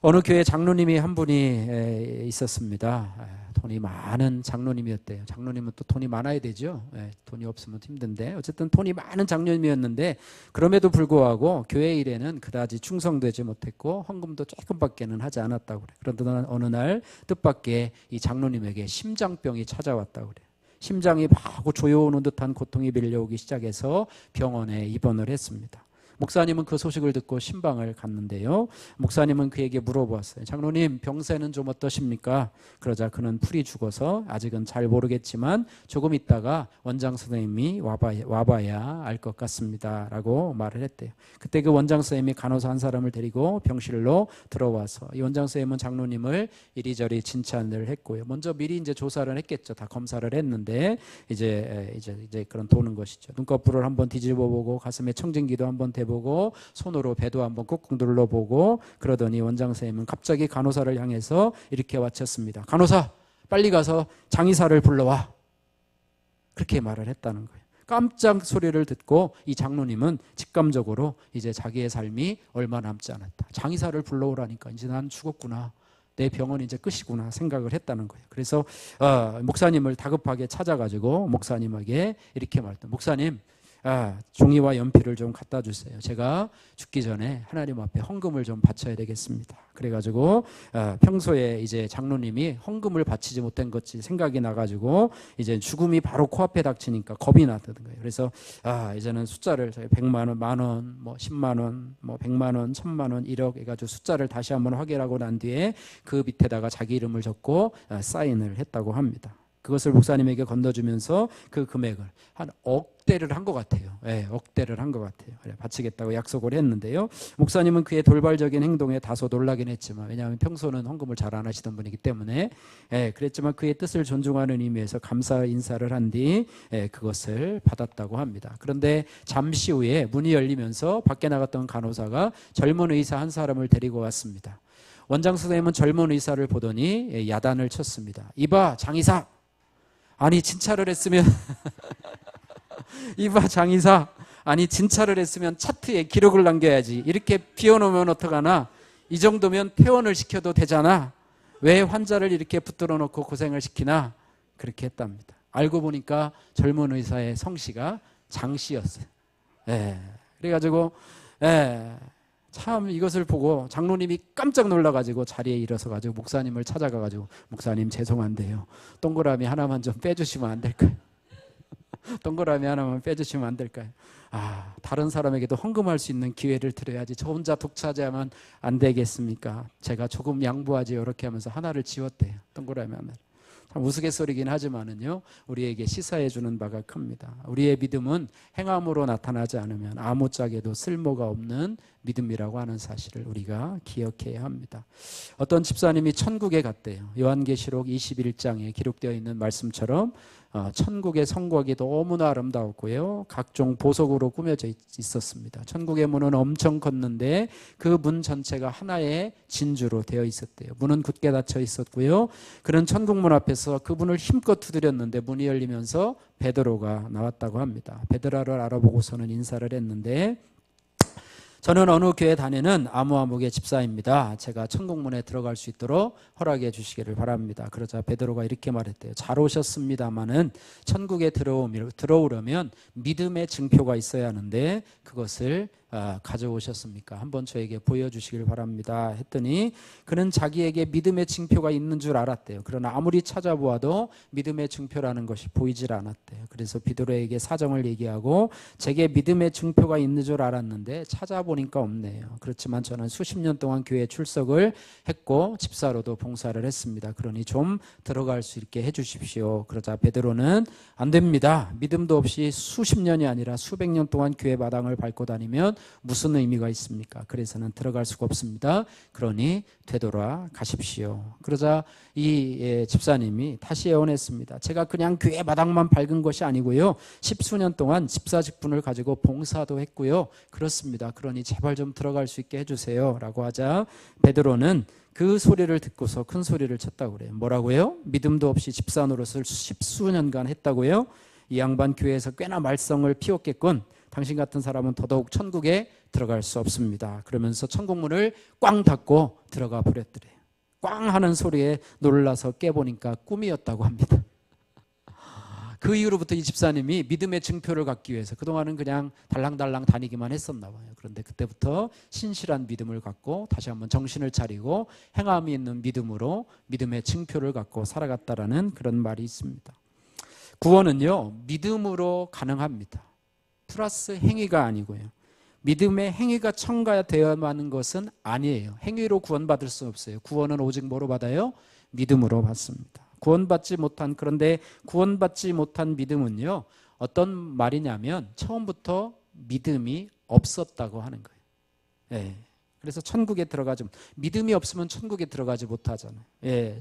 [SPEAKER 1] 어느 교회 장로님이 한 분이 있었습니다. 돈이 많은 장로님이었대요. 장로님은 또 돈이 많아야 되죠. 돈이 없으면 힘든데 어쨌든 돈이 많은 장로님이었는데 그럼에도 불구하고 교회 일에는 그다지 충성되지 못했고 헌금도 조금밖에는 하지 않았다고 그래요. 그러던 어느 날 뜻밖의 이 장로님에게 심장병이 찾아왔다고 그래요. 심장이 막 조여오는 듯한 고통이 밀려오기 시작해서 병원에 입원을 했습니다. 목사님은 그 소식을 듣고 신방을 갔는데요. 목사님은 그에게 물어보았어요. 장로님, 병세는 좀 어떠십니까? 그러자 그는 풀이 죽어서 아직은 잘 모르겠지만 조금 있다가 원장 선생님이 와봐야 알 것 같습니다 라고 말을 했대요. 그때 그 원장 선생님이 간호사 한 사람을 데리고 병실로 들어와서 이 원장 선생님은 장로님을 이리저리 진찰을 했고요. 먼저 미리 이제 조사를 했겠죠. 다 검사를 했는데 이제 그런 도는 것이죠. 눈꺼풀을 한번 뒤집어보고 가슴에 청진기도 한번 대보고 손으로 배도 한번 꾹꾹 눌러보고 그러더니 원장 선생님은 갑자기 간호사를 향해서 이렇게 외쳤습니다. 간호사, 빨리 가서 장의사를 불러와. 그렇게 말을 했다는 거예요. 깜짝 소리를 듣고 이 장로님은 직감적으로 이제 자기의 삶이 얼마 남지 않았다. 장의사를 불러오라니까 이제 난 죽었구나. 내 병은 이제 끝이구나 생각을 했다는 거예요. 그래서 목사님을 다급하게 찾아가지고 목사님에게 이렇게 말했다. 목사님, 종이와 연필을 좀 갖다 주세요. 제가 죽기 전에 하나님 앞에 헌금을 좀 바쳐야 되겠습니다. 그래가지고 평소에 이제 장로님이 헌금을 바치지 못한 것이 생각이 나가지고 이제 죽음이 바로 코앞에 닥치니까 겁이 났던 거예요. 그래서 이제는 숫자를 100만 원, 만 원, 뭐 10만 원, 뭐 100만 원, 1000만 원, 1억 해가지고 숫자를 다시 한번 확인하고 난 뒤에 그 밑에다가 자기 이름을 적고 사인을 했다고 합니다. 그것을 목사님에게 건너주면서 그 금액을 한 억대를 한 것 같아요. 억대를 한 것 같아요. 그래, 바치겠다고 약속을 했는데요. 목사님은 그의 돌발적인 행동에 다소 놀라긴 했지만, 왜냐하면 평소는 헌금을 잘 안 하시던 분이기 때문에 그랬지만 그의 뜻을 존중하는 의미에서 감사 인사를 한 뒤 그것을 받았다고 합니다. 그런데 잠시 후에 문이 열리면서 밖에 나갔던 간호사가 젊은 의사 한 사람을 데리고 왔습니다. 원장 선생님은 젊은 의사를 보더니 야단을 쳤습니다. 이봐 장의사, 아니 진찰을 했으면 이봐 장의사, 아니 진찰을 했으면 차트에 기록을 남겨야지. 이렇게 비워놓으면 어떡하나. 이 정도면 퇴원을 시켜도 되잖아. 왜 환자를 이렇게 붙들어 놓고 고생을 시키나. 그렇게 했답니다. 알고 보니까 젊은 의사의 성씨가 장씨였어요. 그래가지고 참 이것을 보고 장로님이 깜짝 놀라가지고 자리에 일어서가지고 목사님을 찾아가가지고 목사님 죄송한데요, 동그라미 하나만 좀 빼주시면 안 될까요? 동그라미 하나만 빼주시면 안 될까요? 다른 사람에게도 헌금할 수 있는 기회를 드려야지 저 혼자 독차지하면 안 되겠습니까? 제가 조금 양보하지 이렇게 하면서 하나를 지웠대요. 동그라미 하나를. 참 우스갯소리긴 하지만은요, 우리에게 시사해 주는 바가 큽니다. 우리의 믿음은 행함으로 나타나지 않으면 아무짝에도 쓸모가 없는 믿음이라고 하는 사실을 우리가 기억해야 합니다. 어떤 집사님이 천국에 갔대요. 요한계시록 21장에 기록되어 있는 말씀처럼 천국의 성곽이 너무나 아름다웠고요, 각종 보석으로 꾸며져 있었습니다. 천국의 문은 엄청 컸는데 그 문 전체가 하나의 진주로 되어 있었대요. 문은 굳게 닫혀 있었고요, 그는 천국 문 앞에서 그 문을 힘껏 두드렸는데 문이 열리면서 베드로가 나왔다고 합니다. 베드로를 알아보고서는 인사를 했는데, 저는 어느 교회 다니는 아무아무개 집사입니다. 제가 천국문에 들어갈 수 있도록 허락해 주시기를 바랍니다. 그러자 베드로가 이렇게 말했대요. 잘 오셨습니다마는 천국에 들어오려면 믿음의 증표가 있어야 하는데 그것을 가져오셨습니까? 한번 저에게 보여주시길 바랍니다. 했더니 그는 자기에게 믿음의 증표가 있는 줄 알았대요. 그러나 아무리 찾아보아도 믿음의 증표라는 것이 보이질 않았대요. 그래서 베드로에게 사정을 얘기하고 제게 믿음의 증표가 있는 줄 알았는데 찾아보니까 없네요. 그렇지만 저는 수십 년 동안 교회에 출석을 했고 집사로도 봉사를 했습니다. 그러니 좀 들어갈 수 있게 해주십시오. 그러자 베드로는 안 됩니다. 믿음도 없이 수십 년이 아니라 수백 년 동안 교회 마당을 밟고 다니면 무슨 의미가 있습니까? 그래서는 들어갈 수가 없습니다. 그러니 되돌아 가십시오. 그러자 이 집사님이 다시 애원했습니다. 제가 그냥 교회 마당만 밟은 것이 아니고요, 10수년 동안 집사 직분을 가지고 봉사도 했고요. 그렇습니다. 그러니 제발 좀 들어갈 수 있게 해주세요 라고 하자 베드로는 그 소리를 듣고서 큰 소리를 쳤다고 그래요. 뭐라고요? 믿음도 없이 집사 노릇을 10수년간 했다고요? 이 양반 교회에서 꽤나 말썽을 피웠겠군. 당신 같은 사람은 더더욱 천국에 들어갈 수 없습니다. 그러면서 천국문을 꽝 닫고 들어가 버렸더래요. 꽝 하는 소리에 놀라서 깨보니까 꿈이었다고 합니다. 그 이후로부터 이 집사님이 믿음의 증표를 갖기 위해서 그동안은 그냥 달랑달랑 다니기만 했었나 봐요. 그런데 그때부터 신실한 믿음을 갖고 다시 한번 정신을 차리고 행함이 있는 믿음으로 믿음의 증표를 갖고 살아갔다라는 그런 말이 있습니다. 구원은요, 믿음으로 가능합니다. 플러스 행위가 아니고요. 믿음의 행위가 첨가되어야만 하는 것은 아니에요. 행위로 구원받을 수 없어요. 구원은 오직 뭐로 받아요? 믿음으로 받습니다. 그런데 구원받지 못한 믿음은요, 어떤 말이냐면 처음부터 믿음이 없었다고 하는 거예요. 그래서 천국에 들어가지, 믿음이 없으면 천국에 들어가지 못하잖아요.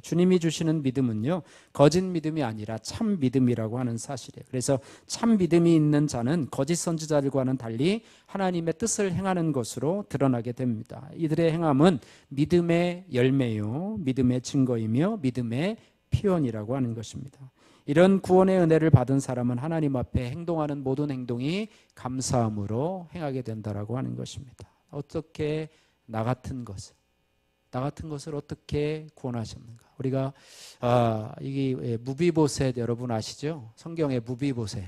[SPEAKER 1] 주님이 주시는 믿음은요, 거짓 믿음이 아니라 참 믿음이라고 하는 사실이에요. 그래서 참 믿음이 있는 자는 거짓 선지자들과는 달리 하나님의 뜻을 행하는 것으로 드러나게 됩니다. 이들의 행함은 믿음의 열매요, 믿음의 증거이며 믿음의 표현이라고 하는 것입니다. 이런 구원의 은혜를 받은 사람은 하나님 앞에 행동하는 모든 행동이 감사함으로 행하게 된다라고 하는 것입니다. 어떻게 나 같은 것을 어떻게 구원하셨는가? 우리가 이게 무비보셋 여러분 아시죠? 성경의 무비보셋.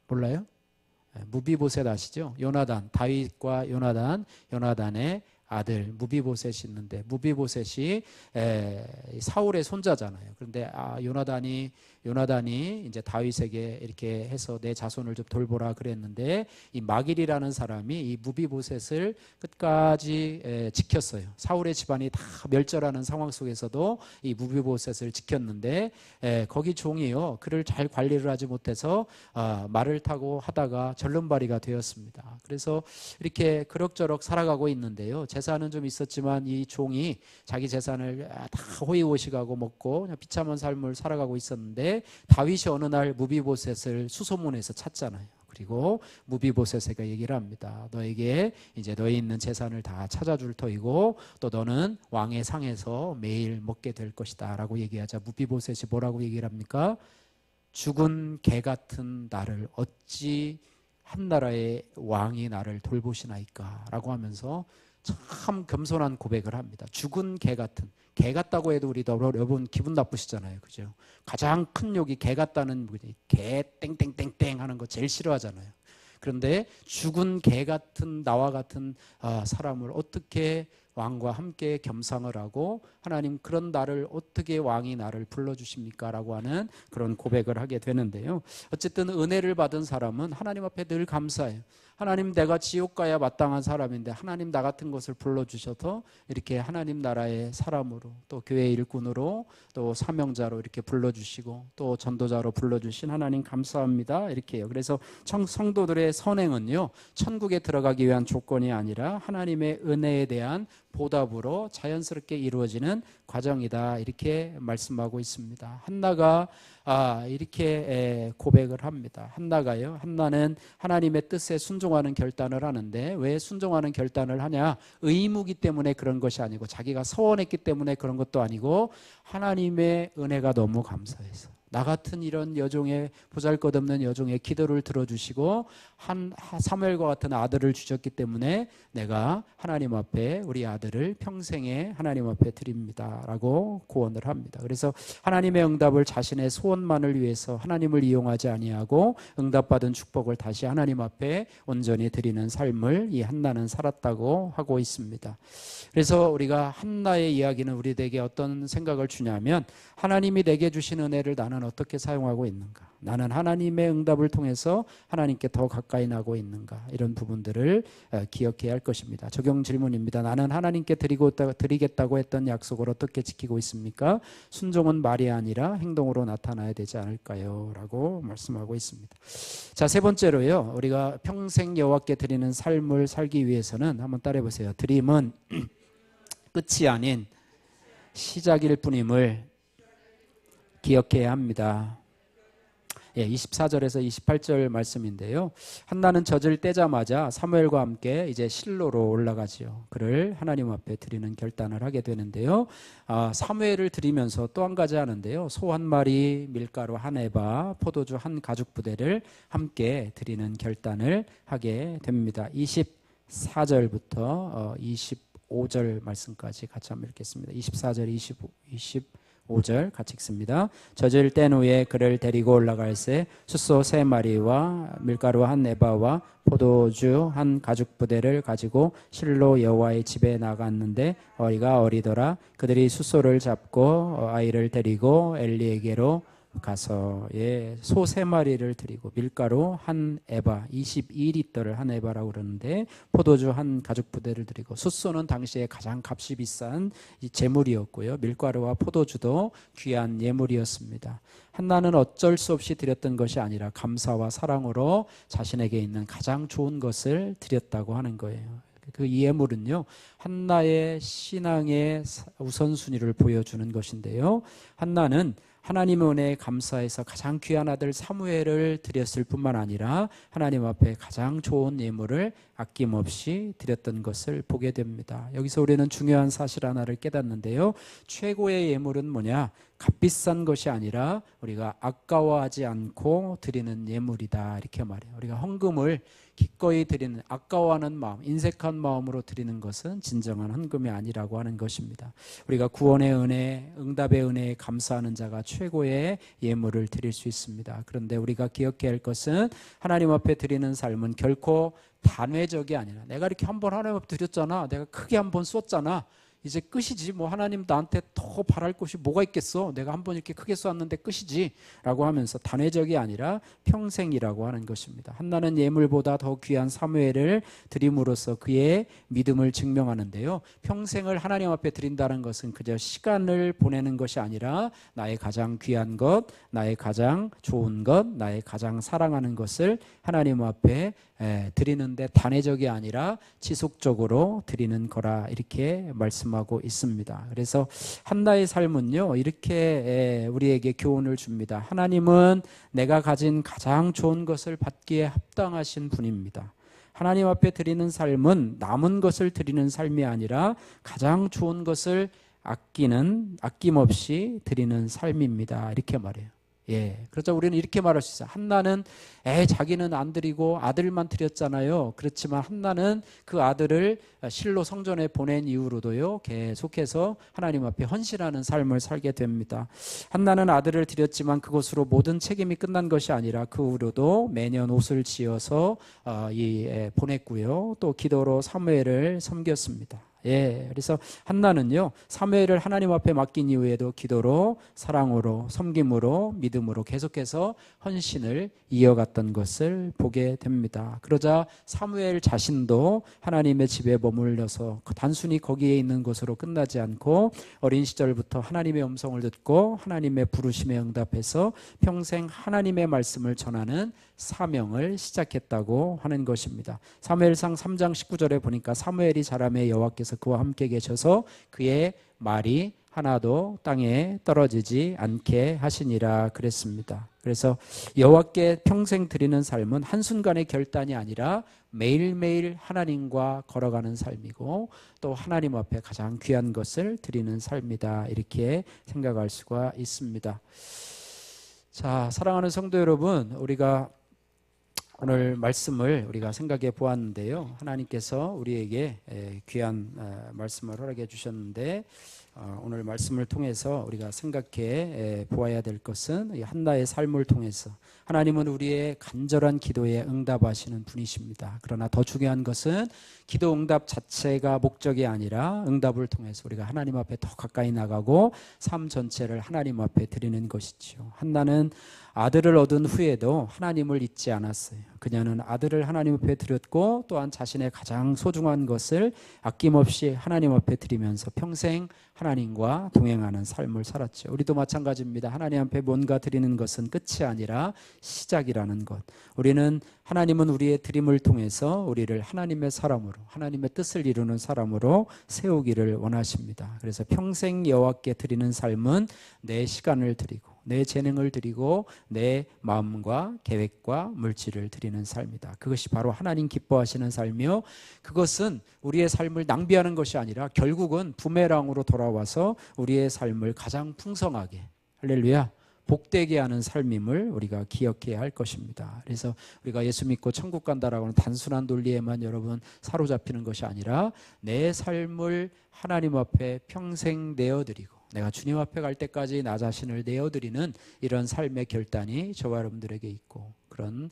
[SPEAKER 1] 몰라요? 무비보셋 아시죠? 요나단, 다윗과 요나단의 아들 무비보셋이 있는데, 무비보셋이 사울의 손자잖아요. 그런데 요나단이 이제 다윗에게 이렇게 해서 내 자손을 좀 돌보라 그랬는데, 이 마길이라는 사람이 이 무비보셋을 끝까지 지켰어요. 사울의 집안이 다 멸절하는 상황 속에서도 이 무비보셋을 지켰는데, 거기 종이요, 그를 잘 관리를 하지 못해서 말을 타고 하다가 절름발이가 되었습니다. 그래서 이렇게 그럭저럭 살아가고 있는데요, 재산은 좀 있었지만 이 종이 자기 재산을 다 호의호식하고 먹고 그냥 비참한 삶을 살아가고 있었는데, 다윗이 어느 날 무비보셋을 수소문해서 찾잖아요. 그리고 무비보셋에게 얘기를 합니다. 너에게 이제 너희 있는 재산을 다 찾아줄 터이고, 또 너는 왕의 상에서 매일 먹게 될 것이다 라고 얘기하자, 무비보셋이 뭐라고 얘기를 합니까? 죽은 개 같은 나를 어찌 한 나라의 왕이 나를 돌보시나이까 라고 하면서 참 겸손한 고백을 합니다. 죽은 개 같다고 해도 우리 여러분 기분 나쁘시잖아요, 그죠? 가장 큰 욕이 개 같다는, 개 땡땡땡땡 하는 거 제일 싫어하잖아요. 그런데 죽은 개 같은 나와 같은 사람을 어떻게 왕과 함께 겸상을 하고, 하나님 그런 나를 어떻게 왕이 나를 불러주십니까? 라고 하는 그런 고백을 하게 되는데요, 어쨌든 은혜를 받은 사람은 하나님 앞에 늘 감사해요. 하나님, 내가 지옥 가야 마땅한 사람인데 하나님 나 같은 것을 불러주셔서 이렇게 하나님 나라의 사람으로, 또 교회 일꾼으로, 또 사명자로 이렇게 불러주시고, 또 전도자로 불러주신 하나님 감사합니다, 이렇게 해요. 그래서 성도들의 선행은요, 천국에 들어가기 위한 조건이 아니라 하나님의 은혜에 대한 보답으로 자연스럽게 이루어지는 과정이다, 이렇게 말씀하고 있습니다. 한나가 이렇게 고백을 합니다. 한나는 하나님의 뜻에 순종하는 결단을 하는데, 왜 순종하는 결단을 하냐? 의무기 때문에 그런 것이 아니고, 자기가 서원했기 때문에 그런 것도 아니고, 하나님의 은혜가 너무 감사해서, 나 같은 이런 여종의, 보잘것없는 여종의 기도를 들어주시고 사무엘과 같은 아들을 주셨기 때문에 내가 하나님 앞에 우리 아들을 평생에 하나님 앞에 드립니다 라고 구원을 합니다. 그래서 하나님의 응답을 자신의 소원만을 위해서 하나님을 이용하지 아니하고 응답받은 축복을 다시 하나님 앞에 온전히 드리는 삶을 이 한나는 살았다고 하고 있습니다. 그래서 우리가 한나의 이야기는 우리에게 어떤 생각을 주냐면, 하나님이 내게 주신 은혜를 나는 어떻게 사용하고 있는가, 나는 하나님의 응답을 통해서 하나님께 더 가까이 나고 있는가, 이런 부분들을 기억해야 할 것입니다. 적용 질문입니다. 나는 하나님께 드리겠다고 했던 약속을 어떻게 지키고 있습니까? 순종은 말이 아니라 행동으로 나타나야 되지 않을까요? 라고 말씀하고 있습니다. 자, 세 번째로요, 우리가 평생 여호와께 드리는 삶을 살기 위해서는, 한번 따라해 보세요. 드림은 끝이 아닌 시작일 뿐임을 기억해야 합니다. 24절에서 28절 말씀인데요, 한나는 젖을 떼자마자 사무엘과 함께 이제 실로로 올라가지요. 그를 하나님 앞에 드리는 결단을 하게 되는데요, 사무엘을 드리면서 또 한 가지 하는데요, 소 한 마리, 밀가루 한 에바, 포도주 한 가죽 부대를 함께 드리는 결단을 하게 됩니다. 24절부터 25절 말씀까지 같이 한번 읽겠습니다. 24절, 25절 같이 읽습니다. 젖을 뗀 후에 그를 데리고 올라갈새 숫소 3마리와 밀가루 한 에바와 포도주 한 가죽 부대를 가지고 실로 여호와의 집에 나갔는데 어리가 어리더라. 그들이 숫소를 잡고 아이를 데리고 엘리에게로 가서 소 3마리를 드리고 밀가루 한 에바 22리터를 한 에바라고 그러는데, 포도주 한 가죽 부대를 드리고, 숫소는 당시에 가장 값이 비싼 재물이었고요, 밀가루와 포도주도 귀한 예물이었습니다. 한나는 어쩔 수 없이 드렸던 것이 아니라 감사와 사랑으로 자신에게 있는 가장 좋은 것을 드렸다고 하는 거예요. 그 예물은요, 한나의 신앙의 우선순위를 보여주는 것인데요, 한나는 하나님의 은혜에 감사해서 가장 귀한 아들 사무엘을 드렸을 뿐만 아니라 하나님 앞에 가장 좋은 예물을 아낌없이 드렸던 것을 보게 됩니다. 여기서 우리는 중요한 사실 하나를 깨닫는데요, 최고의 예물은 뭐냐? 값비싼 것이 아니라 우리가 아까워하지 않고 드리는 예물이다 이렇게 말해요. 우리가 헌금을 기꺼이 드리는, 아까워하는 마음, 인색한 마음으로 드리는 것은 진정한 헌금이 아니라고 하는 것입니다. 우리가 구원의 은혜, 응답의 은혜에 감사하는 자가 최고의 예물을 드릴 수 있습니다. 그런데 우리가 기억해야 할 것은 하나님 앞에 드리는 삶은 결코 단회적이 아니라, 내가 이렇게 한번 하나님 앞에 드렸잖아, 내가 크게 한번 쏟잖아, 이제 끝이지, 뭐 하나님 나한테 더 바랄 것이 뭐가 있겠어, 내가 한번 이렇게 크게 쏘았는데 끝이지 라고 하면서 단회적이 아니라 평생이라고 하는 것입니다. 한나는 예물보다 더 귀한 사무엘을 드림으로써 그의 믿음을 증명하는데요, 평생을 하나님 앞에 드린다는 것은 그저 시간을 보내는 것이 아니라 나의 가장 귀한 것, 나의 가장 좋은 것, 나의 가장 사랑하는 것을 하나님 앞에 드리는데 단회적이 아니라 지속적으로 드리는 거라 이렇게 말씀하고 있습니다. 그래서 한나의 삶은요, 이렇게 우리에게 교훈을 줍니다. 하나님은 내가 가진 가장 좋은 것을 받기에 합당하신 분입니다. 하나님 앞에 드리는 삶은 남은 것을 드리는 삶이 아니라 가장 좋은 것을 아낌없이 드리는 삶입니다. 이렇게 말해요. 그렇죠. 우리는 이렇게 말할 수 있어요. 한나는 자기는 안 드리고 아들만 드렸잖아요. 그렇지만 한나는 그 아들을 실로 성전에 보낸 이후로도요, 계속해서 하나님 앞에 헌신하는 삶을 살게 됩니다. 한나는 아들을 드렸지만 그것으로 모든 책임이 끝난 것이 아니라 그 후로도 매년 옷을 지어서 보냈고요, 또 기도로 사무엘을 섬겼습니다. 그래서 한나는요, 사무엘을 하나님 앞에 맡긴 이후에도 기도로, 사랑으로, 섬김으로, 믿음으로 계속해서 헌신을 이어갔던 것을 보게 됩니다. 그러자 사무엘 자신도 하나님의 집에 머물러서 단순히 거기에 있는 것으로 끝나지 않고 어린 시절부터 하나님의 음성을 듣고 하나님의 부르심에 응답해서 평생 하나님의 말씀을 전하는 사명을 시작했다고 하는 것입니다. 사무엘상 3장 19절에 보니까 사무엘이 자라매 여호와께서 그와 함께 계셔서 그의 말이 하나도 땅에 떨어지지 않게 하시니라 그랬습니다. 그래서 여호와께 평생 드리는 삶은 한순간의 결단이 아니라 매일매일 하나님과 걸어가는 삶이고, 또 하나님 앞에 가장 귀한 것을 드리는 삶이다 이렇게 생각할 수가 있습니다. 자, 사랑하는 성도 여러분, 우리가 오늘 말씀을 우리가 생각해 보았는데요, 하나님께서 우리에게 귀한 말씀을 허락해 주셨는데, 오늘 말씀을 통해서 우리가 생각해 보아야 될 것은 한나의 삶을 통해서 하나님은 우리의 간절한 기도에 응답하시는 분이십니다. 그러나 더 중요한 것은 기도 응답 자체가 목적이 아니라 응답을 통해서 우리가 하나님 앞에 더 가까이 나가고 삶 전체를 하나님 앞에 드리는 것이지요. 한나는 아들을 얻은 후에도 하나님을 잊지 않았어요. 그녀는 아들을 하나님 앞에 드렸고 또한 자신의 가장 소중한 것을 아낌없이 하나님 앞에 드리면서 평생 하나님과 동행하는 삶을 살았죠. 우리도 마찬가지입니다. 하나님 앞에 뭔가 드리는 것은 끝이 아니라 시작이라는 것. 하나님은 우리의 드림을 통해서 우리를 하나님의 사람으로, 하나님의 뜻을 이루는 사람으로 세우기를 원하십니다. 그래서 평생 여호와께 드리는 삶은 내 시간을 드리고 내 재능을 드리고 내 마음과 계획과 물질을 드리는 삶이다. 그것이 바로 하나님 기뻐하시는 삶이요, 그것은 우리의 삶을 낭비하는 것이 아니라 결국은 부메랑으로 돌아와서 우리의 삶을 가장 풍성하게, 할렐루야, 복되게 하는 삶임을 우리가 기억해야 할 것입니다. 그래서 우리가 예수 믿고 천국 간다라고 하는 단순한 논리에만 여러분 사로잡히는 것이 아니라 내 삶을 하나님 앞에 평생 내어드리고 내가 주님 앞에 갈 때까지 나 자신을 내어드리는 이런 삶의 결단이 저와 여러분들에게 있고, 그런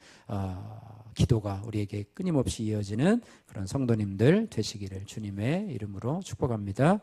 [SPEAKER 1] 기도가 우리에게 끊임없이 이어지는 그런 성도님들 되시기를 주님의 이름으로 축복합니다.